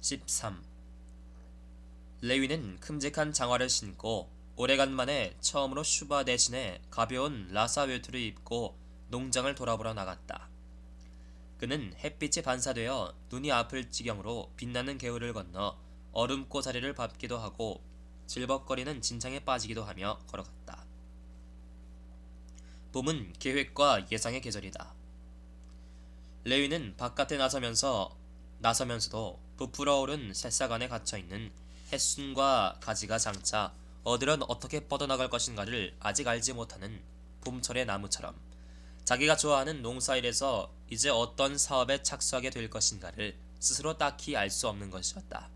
13. 레위는 큼직한 장화를 신고 오래간만에 처음으로 슈바 대신에 가벼운 라사 외투를 입고 농장을 돌아보러 나갔다. 그는 햇빛에 반사되어 눈이 아플 지경으로 빛나는 개울을 건너 얼음고사리를 밟기도 하고 질벅거리는 진창에 빠지기도 하며 걸어갔다. 봄은 계획과 예상의 계절이다. 레위는 바깥에 나서면서도 부풀어 오른 새싹 안에 갇혀있는 햇순과 가지가 장차 어디론 어떻게 뻗어나갈 것인가를 아직 알지 못하는 봄철의 나무처럼 자기가 좋아하는 농사일에서 이제 어떤 사업에 착수하게 될 것인가를 스스로 딱히 알 수 없는 것이었다.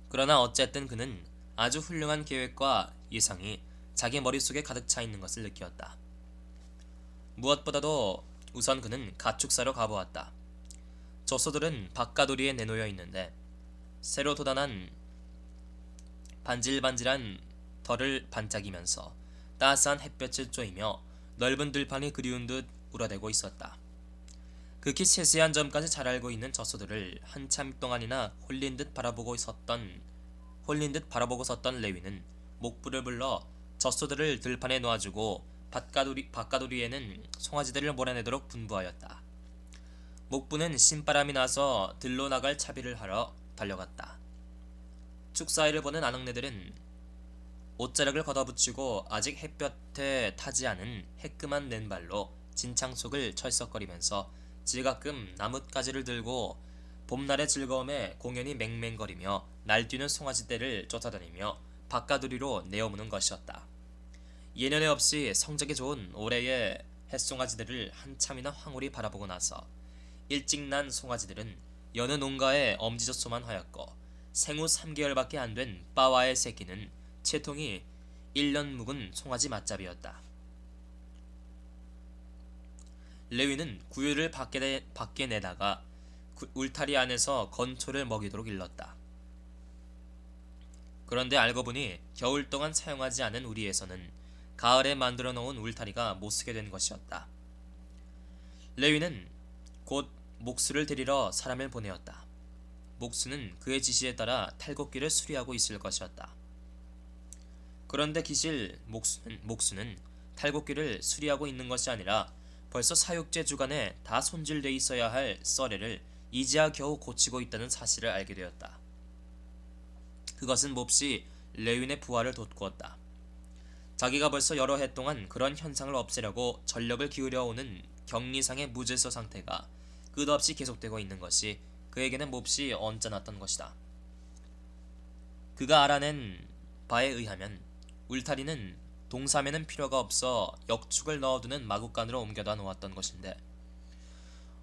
그러나 어쨌든 그는 아주 훌륭한 계획과 예상이 자기 머릿속에 가득 차 있는 것을 느꼈다. 무엇보다도 우선 그는 가축사로 가보았다. 젖소들은 바깥우리에 내놓여 있는데 새로 돋아난 반질반질한 털을 반짝이면서 따스한 햇볕을 쬐이며 넓은 들판이 그리운 듯 울어대고 있었다. 극히 세세한 점까지 잘 알고 있는 젖소들을 한참 동안이나 홀린 듯 바라보고 섰던 레위는 목부를 불러 젖소들을 들판에 놓아주고 바깥우리에는 송아지들을 몰아내도록 분부하였다. 목부는 신바람이 나서 들로 나갈 차비를 하러 달려갔다. 축사일을 보는 아낙네들은 옷자락을 걷어붙이고 아직 햇볕에 타지 않은 해끔한 맨발로 진창 속을 철썩거리면서 지가끔 나뭇가지를 들고 봄날의 즐거움에 공연히 맹맹거리며 날뛰는 송아지떼를 쫓아다니며 바깥우리로 내어무는 것이었다. 예년에 없이 성적이 좋은 올해의 햇송아지들을 한참이나 황홀히 바라보고 나서 일찍 난 송아지들은 여느 농가에 엄지젖소만 하였고 생후 3개월밖에 안 된 빠와의 새끼는 채통이 1년 묵은 송아지 맛잡이었다. 레위는 구유를 밖에 내다가 울타리 안에서 건초를 먹이도록 일렀다. 그런데 알고 보니 겨울 동안 사용하지 않은 우리에서는 가을에 만들어 놓은 울타리가 못쓰게 된 것이었다. 레위는 곧 목수를 데리러 사람을 보내었다. 목수는 그의 지시에 따라 탈곡기를 수리하고 있을 것이었다. 그런데 기실 목수는 탈곡기를 수리하고 있는 것이 아니라 벌써 사육제 주간에 다 손질돼 있어야 할 썰애를 이제야 겨우 고치고 있다는 사실을 알게 되었다. 그것은 몹시 레윈의 부하를 돋구었다. 자기가 벌써 여러 해 동안 그런 현상을 없애려고 전력을 기울여오는 격리상의 무질서 상태가 끝없이 계속되고 있는 것이 그에게는 몹시 언짢았던 것이다. 그가 알아낸 바에 의하면 울타리는 동삼에는 필요가 없어 역축을 넣어두는 마구간으로 옮겨다 놓았던 것인데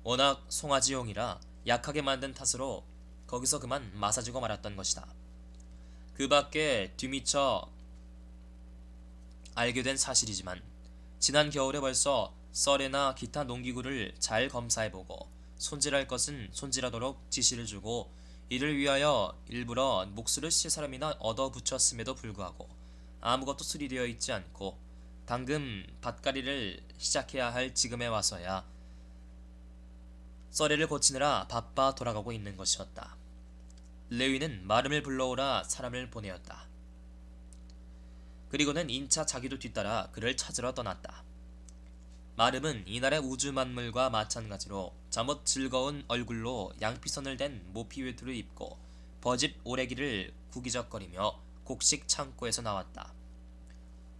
워낙 송아지용이라 약하게 만든 탓으로 거기서 그만 마사지고 말았던 것이다. 그 밖에 뒤미처 알게 된 사실이지만 지난 겨울에 벌써 썰이나 기타 농기구를 잘 검사해보고 손질할 것은 손질하도록 지시를 주고 이를 위하여 일부러 목수를 실 사람이나 얻어붙였음에도 불구하고 아무것도 수리되어 있지 않고 방금 밭갈이를 시작해야 할 지금에 와서야 썰이를 고치느라 바빠 돌아가고 있는 것이었다. 레위는 마름을 불러오라 사람을 보내었다. 그리고는 인차 자기도 뒤따라 그를 찾으러 떠났다. 마름은 이날의 우주 만물과 마찬가지로 잠옷 즐거운 얼굴로 양피선을 댄 모피 외투를 입고 버집 오래기를 구기적거리며 곡식 창고에서 나왔다.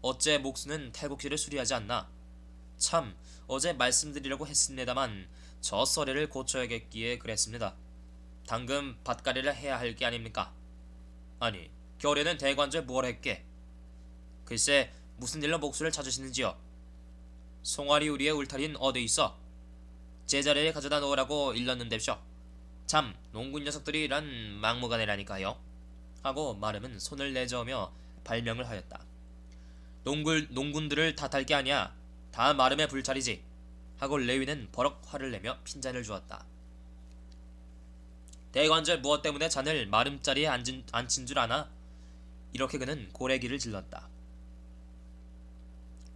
어째 목수는 탈곡기를 수리하지 않나? 참 어제 말씀드리려고 했습니다만 저 썰애를 고쳐야겠기에 그랬습니다. 당근 밭갈이를 해야 할 게 아닙니까? 아니 겨울에는 대관절 뭘 했게? 글쎄 무슨 일로 목수를 찾으시는지요? 송아리 우리의 울타리는 어디 있어? 제자리에 가져다 놓으라고 일렀는데쇼. 참 농군 녀석들이란 막무가내라니까요. 하고 마름은 손을 내저으며 발명을 하였다. 농군들을 탓할 게 아니야. 다 마름의 불찰이지. 하고 레위는 버럭 화를 내며 핀잔을 주었다. 대관절 무엇 때문에 자넬 마름자리에 앉힌 줄 아나? 이렇게 그는 고래기를 질렀다.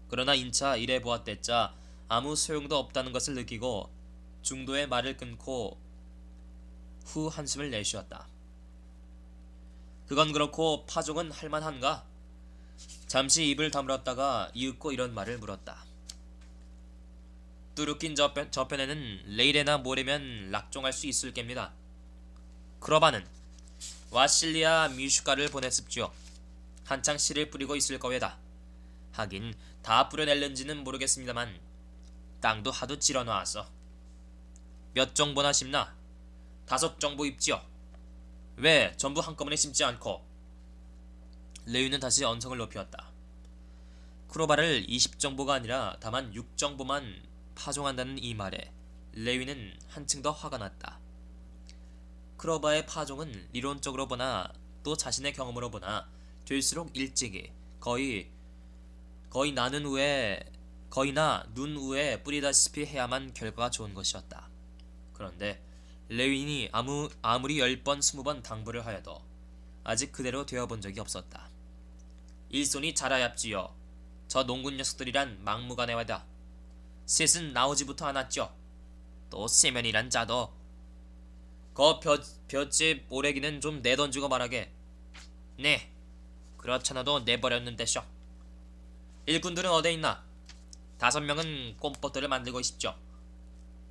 그러나 인차 이래 보았댔자 아무 소용도 없다는 것을 느끼고 중도에 말을 끊고 후 한숨을 내쉬었다. 그건 그렇고 파종은 할만한가? 잠시 입을 다물었다가 이윽고 이런 말을 물었다. 뚜루낀 저편에는 내일이나 모레면 락종할 수 있을 겁니다. 크로바는 와실리아 미슈카를 보냈습지요. 한창 씨를 뿌리고 있을 거외다. 하긴 다 뿌려낼는지는 모르겠습니다만 땅도 하도 찔러놔왔어. 몇 정보나 심나? 5정보 입지요. 왜 전부 한꺼번에 심지 않고? 레위는 다시 언성을 높였다. 크로바를 20정보가 아니라 다만 6정보만 파종한다는 이 말에 레위는 한층 더 화가 났다. 크로바의 파종은 리론적으로 보나 또 자신의 경험으로 보나 될수록 일찍이 거의 나 눈 위에 뿌리다시피 해야만 결과가 좋은 것이었다. 그런데 레윈이 아무리 10번 20번 당부를 하여도 아직 그대로 되어본 적이 없었다. 일손이 자라yap지요. 저 농군 녀석들이란 막무가내와다. 셋은 나오지부터 않았죠. 또 세면이란 자도 볏집 오래기는 좀 내던지고 말하게. 네, 그렇잖아도 내버렸는데쇼. 일꾼들은 어디 있나? 5명은 꼼포트를 만들고 있습죠.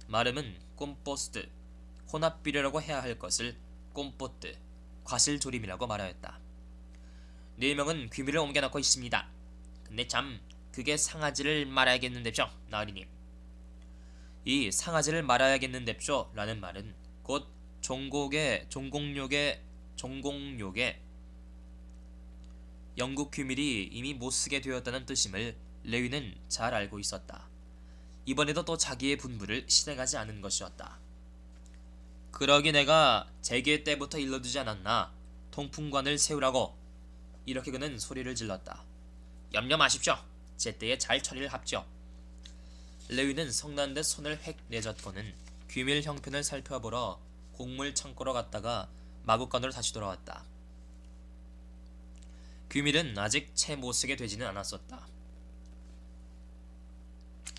말음은 꼼포스트, 혼합비료라고 해야 할 것을 꼼포트, 과실조림이라고 말하였다. 4명은 귀미를 옮겨놓고 있습니다. 근데 참 그게 상아지를 말아야겠는데쇼, 나으리님. 이 상아지를 말아야겠는데쇼 라는 말은 곧 종공욕의 영국 귀밀이 이미 못쓰게 되었다는 뜻임을 레위는 잘 알고 있었다. 이번에도 또 자기의 분부를 실행하지 않은 것이었다. 그러기 내가 재계 때부터 일러두지 않았나. 통풍관을 세우라고. 이렇게 그는 소리를 질렀다. 염려 마십시오. 제때에 잘 처리를 합죠. 레위는 성난 듯 손을 획 내젓고는 귀밀 형편을 살펴보러 곡물 창고로 갔다가 마구간으로 다시 돌아왔다. 귀밀은 아직 채 못쓰게 되지는 않았었다.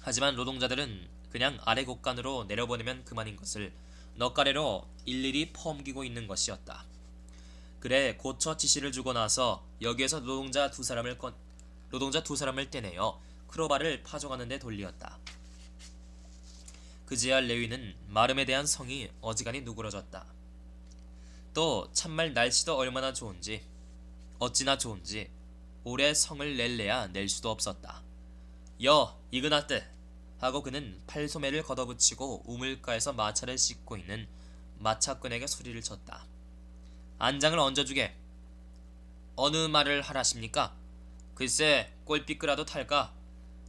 하지만 노동자들은 그냥 아래 곡간으로 내려보내면 그만인 것을 넉가래로 일일이 퍼옮기고 있는 것이었다. 그래 고쳐 지시를 주고 나서 여기에서 노동자 두 사람을 떼내어 크로바를 파종하는 데 돌리었다. 그제야 레위는 마름에 대한 성이 어지간히 누그러졌다. 또 참말 날씨도 얼마나 좋은지 어찌나 좋은지 올해 성을 낼래야 낼 수도 없었다. 여 이그나뜨 하고 그는 팔소매를 걷어붙이고 우물가에서 마차를 씻고 있는 마차꾼에게 소리를 쳤다. 안장을 얹어주게. 어느 말을 하라십니까? 글쎄 꼴삐끄라도 탈까?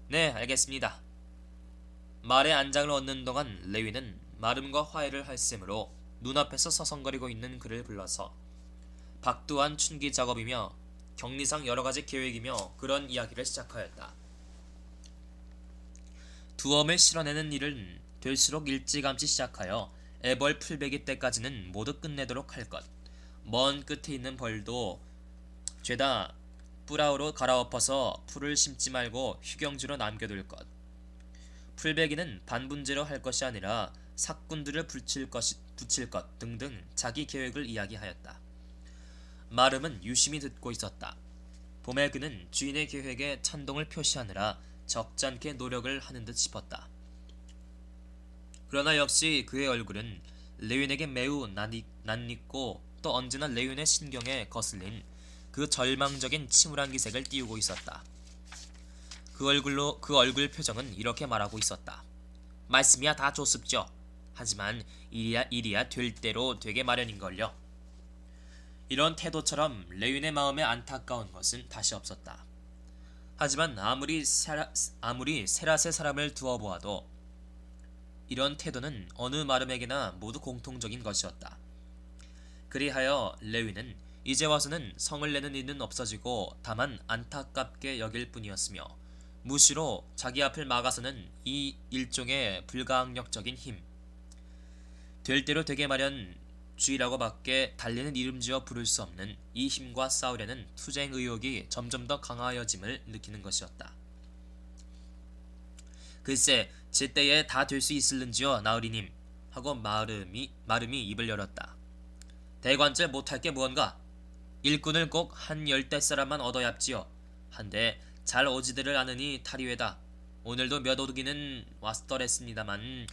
네 알겠습니다. 말에 안장을 얹는 동안 레위는 마름과 화해를 할 셈으로 눈앞에서 서성거리고 있는 그를 불러서 박두한 춘기 작업이며 격리상 여러가지 계획이며 그런 이야기를 시작하였다. 두엄을 실어내는 일은 될수록 일찌감치 시작하여 애벌 풀베기 때까지는 모두 끝내도록 할 것. 먼 끝에 있는 벌도 죄다 뿌라우로 갈아엎어서 풀을 심지 말고 휴경지로 남겨둘 것. 풀베기는 반분제로 할 것이 아니라 삭군들을 붙일 것 등등 자기 계획을 이야기하였다. 마름은 유심히 듣고 있었다. 봄에 그는 주인의 계획에 찬동을 표시하느라 적잖게 노력을 하는 듯 싶었다. 그러나 역시 그의 얼굴은 레윈에게 매우 낯익고 또 언제나 레윈의 신경에 거슬린 그 절망적인 침울한 기색을 띄우고 있었다. 그 얼굴 표정은 이렇게 말하고 있었다. 말씀이야 다 좋습죠. 하지만 일이야 될 대로 되게 마련인걸요. 이런 태도처럼 레윈의 마음에 안타까운 것은 다시 없었다. 하지만 아무리 세라세 사람을 두어보아도 이런 태도는 어느 마름에게나 모두 공통적인 것이었다. 그리하여 레윈은 이제 와서는 성을 내는 일은 없어지고 다만 안타깝게 여길 뿐이었으며 무시로 자기 앞을 막아서는 이 일종의 불가항력적인 힘, 될 대로 되게 마련 주의라고 밖에 달리는 이름지어 부를 수 없는 이 힘과 싸우려는 투쟁 의욕이 점점 더 강하여짐을 느끼는 것이었다. 글쎄 제때에 다 될 수 있을는지요 나으리님 하고 마름이 입을 열었다. 대관절 못할 게 무언가? 일꾼을 꼭 한 10대사람만 얻어야 합지요. 한데 잘 오지들을 아느니 탈의외다. 오늘도 몇 오르기는 왔더랬습니다만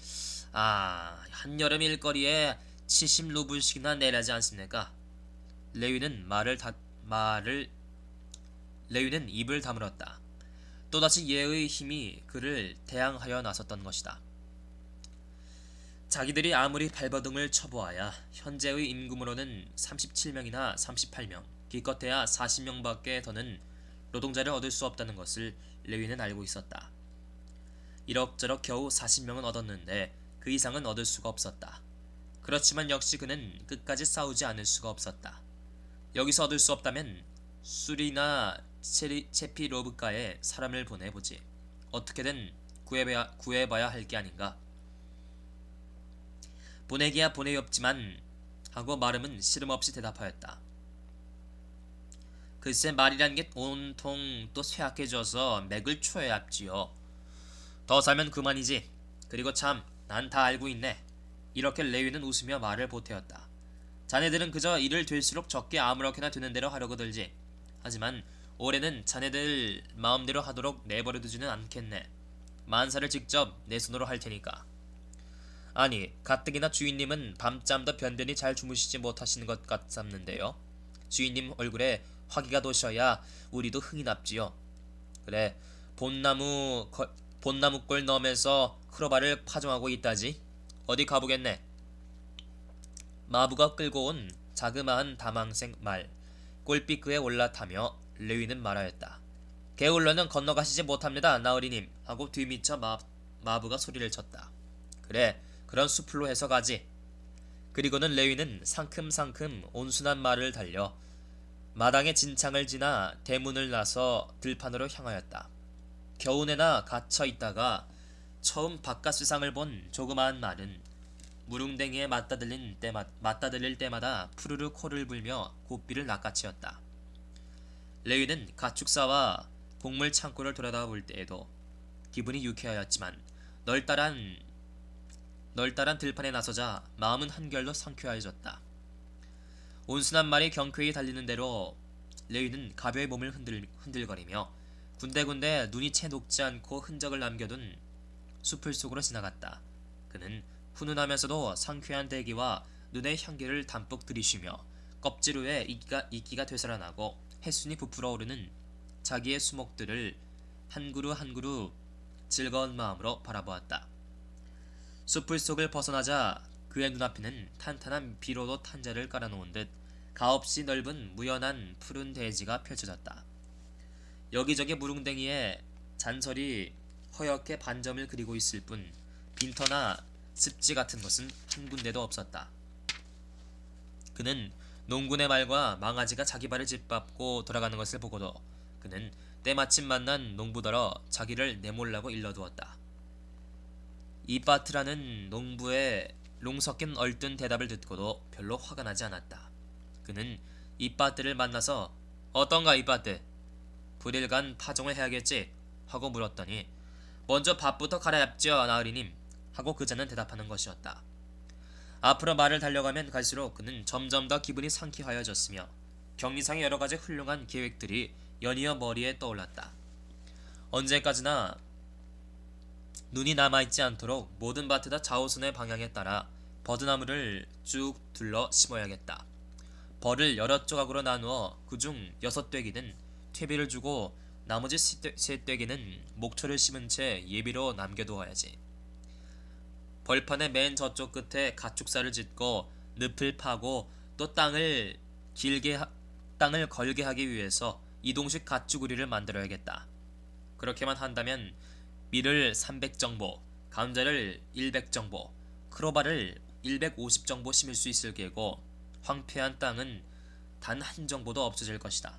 한여름 일거리에 70루블씩이나 내라지 않습니까? 레위는 입을 다물었다. 또다시 예의 힘이 그를 대항하여 나섰던 것이다. 자기들이 아무리 발버둥을 쳐보아야 현재의 임금으로는 37명이나 38명, 기껏해야 40명밖에 더는 노동자를 얻을 수 없다는 것을 레위는 알고 있었다. 이럭저럭 겨우 40명은 얻었는데 그 이상은 얻을 수가 없었다. 그렇지만 역시 그는 끝까지 싸우지 않을 수가 없었다. 여기서 얻을 수 없다면 수리나 체피로브가에 사람을 보내보지. 어떻게든 구해봐야 할 게 아닌가. 보내기야 보내없지만 하고 마름은 시름없이 대답하였다. 글쎄 말이란 게 온통 또 쇠약해져서 맥을 추어야 합지요. 더 살면 그만이지. 그리고 참 난 다 알고 있네. 이렇게 레위는 웃으며 말을 보태었다. 자네들은 그저 일을 될수록 적게 아무렇게나 되는 대로 하려고 들지. 하지만 올해는 자네들 마음대로 하도록 내버려두지는 않겠네. 만사를 직접 내 손으로 할 테니까. 아니, 가뜩이나 주인님은 밤잠도 변변히 잘 주무시지 못하시는 것 같았는데요. 주인님 얼굴에 화기가 도셔야 우리도 흥이 nap지요. 그래, 본나무골 넘에서 크로바를 파종하고 있다지. 어디 가보겠네. 마부가 끌고 온 자그마한 다망색 말, 꼴비끄에 올라타며 레위는 말하였다. 게을러는 건너가시지 못합니다, 나으리님. 하고 뒤미쳐 마부가 소리를 쳤다. 그래, 그런 수풀로 해서 가지. 그리고는 레위는 상큼상큼 온순한 말을 달려 마당의 진창을 지나 대문을 나서 들판으로 향하였다. 겨우내나 갇혀 있다가 처음 바깥 세상을 본 조그마한 말은 무릉댕이에 맞다들릴 때마다 푸르르 코를 불며 고삐를 낚아채었다. 레위는 가축사와 곡물 창고를 돌아다볼 때에도 기분이 유쾌하였지만 널따란 들판에 나서자 마음은 한결로 상쾌해졌다. 온순한 말이 경쾌히 달리는 대로 레위는 가벼이 몸을 흔들거리며 군데군데 눈이 채 녹지 않고 흔적을 남겨둔 숲을 속으로 지나갔다. 그는 훈훈하면서도 상쾌한 대기와 눈의 향기를 담뿍 들이쉬며 껍질 위에 이끼가 되살아나고 햇순이 부풀어 오르는 자기의 수목들을 한 그루 한 그루 즐거운 마음으로 바라보았다. 숲을 속을 벗어나자 그의 눈앞에는 탄탄한 비로도 탄자를 깔아놓은 듯 가없이 넓은 무연한 푸른 대지가 펼쳐졌다. 여기저기 무릉댕이에 잔설이 허옇게 반점을 그리고 있을 뿐 빈터나 습지 같은 것은 한 군데도 없었다. 그는 농군의 말과 망아지가 자기 발을 짓밟고 돌아가는 것을 보고도 그는 때마침 만난 농부더러 자기를 내몰라고 일러두었다. 이빠트라는 농부의 롱섞인 얼뜬 대답을 듣고도 별로 화가 나지 않았다. 그는 이빠트를 만나서 어떤가 이빠트? 부일간 파종을 해야겠지? 하고 물었더니 먼저 밥부터 갈아yap죠 나으리님 하고 그자는 대답하는 것이었다. 앞으로 말을 달려가면 갈수록 그는 점점 더 기분이 상쾌하여졌으며 경리상의 여러가지 훌륭한 계획들이 연이어 머리에 떠올랐다. 언제까지나 눈이 남아있지 않도록 모든 밭에다 좌우선의 방향에 따라 버드나무를 쭉 둘러 심어야겠다. 벌을 여러 조각으로 나누어 그중 6떼기는 퇴비를 주고 나머지 3떼기는 목초를 심은 채 예비로 남겨두어야지. 벌판의 맨 저쪽 끝에 가축사를 짓고 늪을 파고 또 땅을 걸게 하기 위해서 이동식 가축우리를 만들어야겠다. 그렇게만 한다면 밀을 300정보, 감자를 100정보, 크로바를 150정보 심을 수 있을 게고 황폐한 땅은 단 한 정보도 없어질 것이다.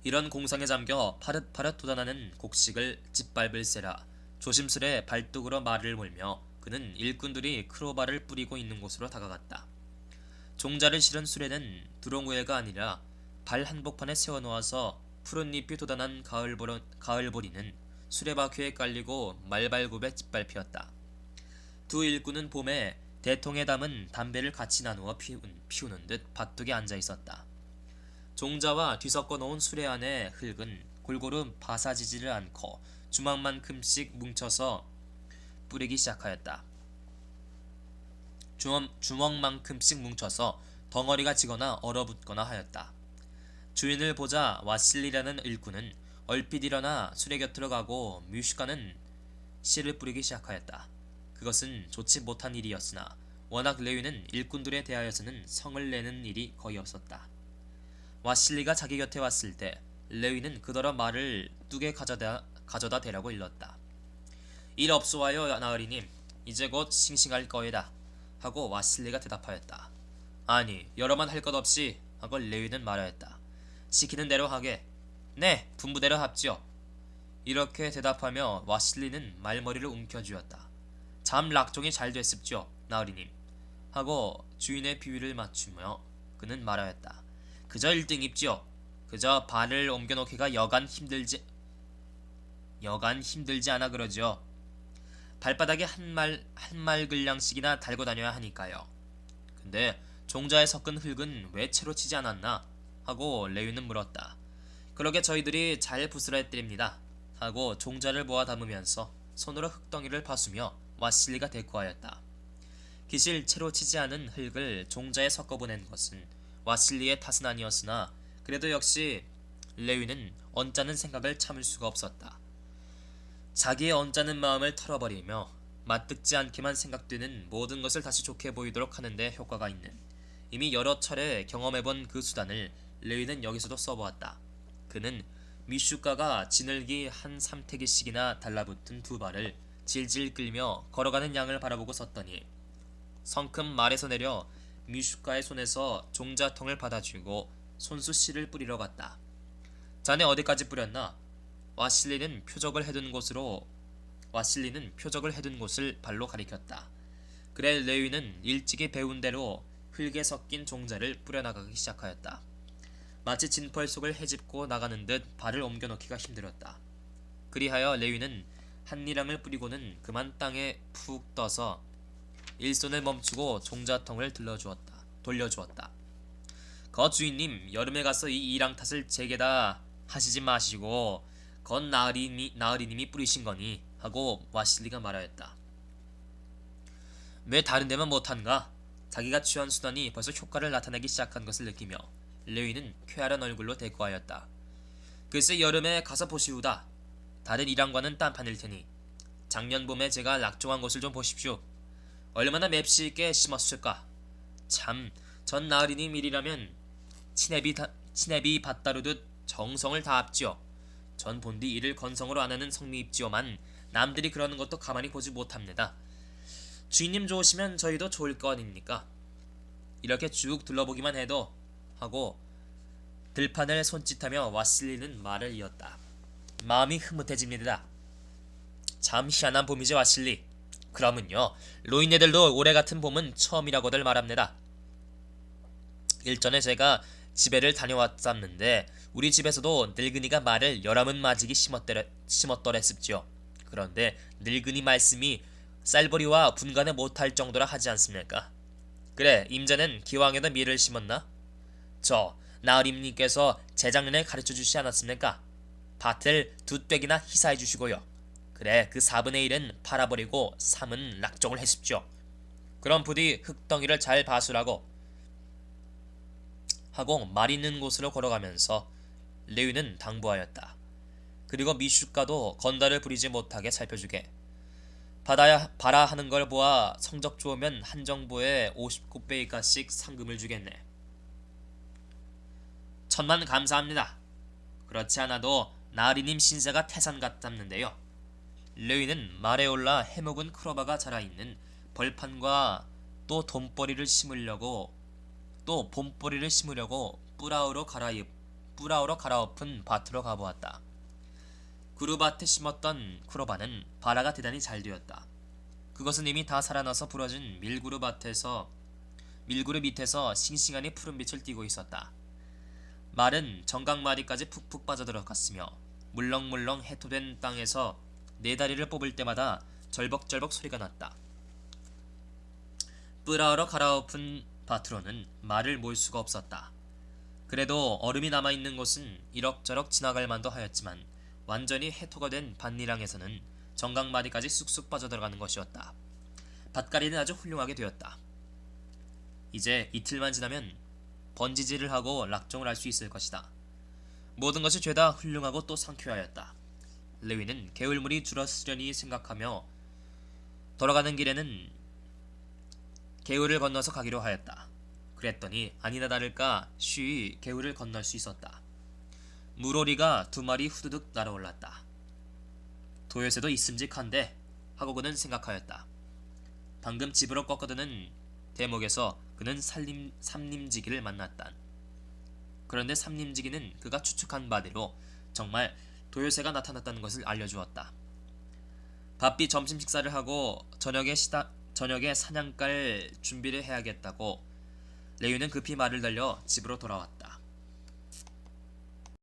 이런 공상에 잠겨 파릇파릇 돋아나는 곡식을 짓밟을세라 조심스레 발뚝으로 말을 몰며 그는 일꾼들이 크로바를 뿌리고 있는 곳으로 다가갔다. 종자를 실은 수레는 두렁우에가 아니라 발 한복판에 세워놓아서 푸른잎이 돋아난 가을보리는 수레바퀴에 깔리고 말발굽에 짓밟히었다. 두 일꾼은 봄에 대통에 담은 담배를 같이 나누어 피우는 듯 밭둑에 앉아 있었다. 종자와 뒤섞어 놓은 수레 안의 흙은 골고루 바사지지를 않고 주먹만큼씩 뭉쳐서 뿌리기 시작하였다. 주먹만큼씩 뭉쳐서 덩어리가 지거나 얼어붙거나 하였다. 주인을 보자 와실리라는 일꾼은 얼핏 일어나 수레 곁으로 가고 뮤슈카는 씨를 뿌리기 시작하였다. 그것은 좋지 못한 일이었으나 워낙 레위는 일꾼들에 대하여서는 성을 내는 일이 거의 없었다. 와실리가 자기 곁에 왔을 때 레위는 그더러 말을 뚝에 가져다 대라고 일렀다. 일 없소하여 나으리님, 이제 곧 싱싱할 거이다 하고 와실리가 대답하였다. 아니, 여러만 할 것 없이 하고 레위는 말하였다. 시키는 대로 하게. 네, 분부대로 합지요. 이렇게 대답하며 와실리는 말머리를 움켜쥐었다. 참 락종이 잘 됐습죠, 나으리님 하고 주인의 비위를 맞추며 그는 말하였다. 그저 1등 입지요. 그저 발을 옮겨놓기가 여간 힘들지 않아 그러지요. 발바닥에 한 말 근량씩이나 달고 다녀야 하니까요. 근데 종자에 섞은 흙은 왜 채로 치지 않았나? 하고 레위는 물었다. 그러게 저희들이 잘 부스러뜨립니다 하고 종자를 모아 담으면서 손으로 흙덩이를 파수며 와실리가 대꾸하였다. 기실 채로 치지 않은 흙을 종자에 섞어보낸 것은 와실리의 탓은 아니었으나 그래도 역시 레위는 언짢은 생각을 참을 수가 없었다. 자기의 언짢은 마음을 털어버리며 맞듣지 않게만 생각되는 모든 것을 다시 좋게 보이도록 하는데 효과가 있는 이미 여러 차례 경험해본 그 수단을 레위는 여기서도 써보았다. 그는 미슈가가 지늘기 한 3태기씩이나 달라붙은 두 발을 질질 끌며 걸어가는 양을 바라보고 섰더니 성큼 말에서 내려 미슈가의 손에서 종자통을 받아쥐고 손수 씨를 뿌리러 갔다. 자네 어디까지 뿌렸나? 와실리는 표적을 해둔 곳을 발로 가리켰다. 그래 레위는 일찍이 배운 대로 흙에 섞인 종자를 뿌려나가기 시작하였다. 마치 진펄 속을 헤집고 나가는 듯 발을 옮겨놓기가 힘들었다. 그리하여 레위는 한 이랑을 뿌리고는 그만 땅에 푹 떠서 일손을 멈추고 종자통을 돌려주었다. 거 주인님, 여름에 가서 이 이랑 탓을 제게다 하시지 마시고 건 나으리님이 뿌리신 거니 하고 와실리가 말하였다. 왜 다른 데만 못한가? 자기가 취한 수단이 벌써 효과를 나타내기 시작한 것을 느끼며 레위는 쾌활한 얼굴로 대꾸하였다. 글쎄 여름에 가서 보시우다. 다른 이랑과는 딴판일 테니 작년 봄에 제가 락종한 것을 좀 보십시오. 얼마나 맵시 있게 심었을까. 참, 전 나으리님 일이라면 치내비 밭다루듯 정성을 다합지요. 전 본디 일을 건성으로 안 하는 성미입지요만 남들이 그러는 것도 가만히 보지 못합니다. 주인님 좋으시면 저희도 좋을 거 아닙니까? 이렇게 쭉 둘러보기만 해도 하고 들판을 손짓하며 와실리는 말을 이었다. 마음이 흐뭇해집니다. 참 희한한 봄이지 와실리. 그러면요, 로인네들도 올해 같은 봄은 처음이라고들 말합니다. 일전에 제가 집에를 다녀왔었는데 우리 집에서도 늙은이가 말을 열아문 맞이기 심었더랬습지요. 그런데 늙은이 말씀이 쌀벌이와 분간을 못할 정도라 하지 않습니까? 그래, 임자는 기왕에도 밀을 심었나? 저 나으림님께서 재작년에 가르쳐주시지 않았습니까? 밭을 2뙑이나 희사해 주시고요. 그래, 그 4분의 1은 팔아버리고 3은 락종을 했습죠. 그럼 부디 흙덩이를 잘 봐수라고 하고 말 있는 곳으로 걸어가면서 레위는 당부하였다. 그리고 미슈가도 건달을 부리지 못하게 살펴주게. 봐라 하는 걸 보아 성적 좋으면 한 정보에 50곱베이가씩 상금을 주겠네. 천만 감사합니다. 그렇지 않아도 나으리님 신세가 태산 같답는데요. 레위는 말에 올라 해묵은 크로바가 자라있는 벌판과 또 봄벌이를 심으려고 뿌라우로 갈아엎은 밭으로 가보았다. 구루밭에 심었던 크로바는 발화가 대단히 잘 되었다. 그것은 이미 다 살아나서 부러진 밀구루 밑에서 싱싱하니 푸른빛을 띠고 있었다. 말은 정강마디까지 푹푹 빠져들어갔으며 물렁물렁 해토된 땅에서 네 다리를 뽑을 때마다 절벅절벅 소리가 났다. 뿌라러 갈아엎은 밭으로는 말을 몰 수가 없었다. 그래도 얼음이 남아있는 곳은 이럭저럭 지나갈 만도 하였지만 완전히 해토가 된 밭리랑에서는 정강마디까지 쑥쑥 빠져들어가는 것이었다. 밭갈이는 아주 훌륭하게 되었다. 이제 이틀만 지나면 번지질을 하고 락종을 할 수 있을 것이다. 모든 것이 죄다 훌륭하고 또 상쾌하였다. 레위는 개울물이 줄었으려니 생각하며 돌아가는 길에는 개울을 건너서 가기로 하였다. 그랬더니 아니나 다를까 쉬이 개울을 건널 수 있었다. 물오리가 2마리 후두둑 날아올랐다. 도요새도 있음직한데 하고 그는 생각하였다. 방금 집으로 꺾어드는 대목에서 그는 삼림지기를 만났다. 그런데 삼림지기는 그가 추측한 바대로 정말 도요새가 나타났다는 것을 알려주었다. 바삐 점심 식사를 하고 저녁에 사냥갈 준비를 해야겠다고 레위는 급히 말을 달려 집으로 돌아왔다.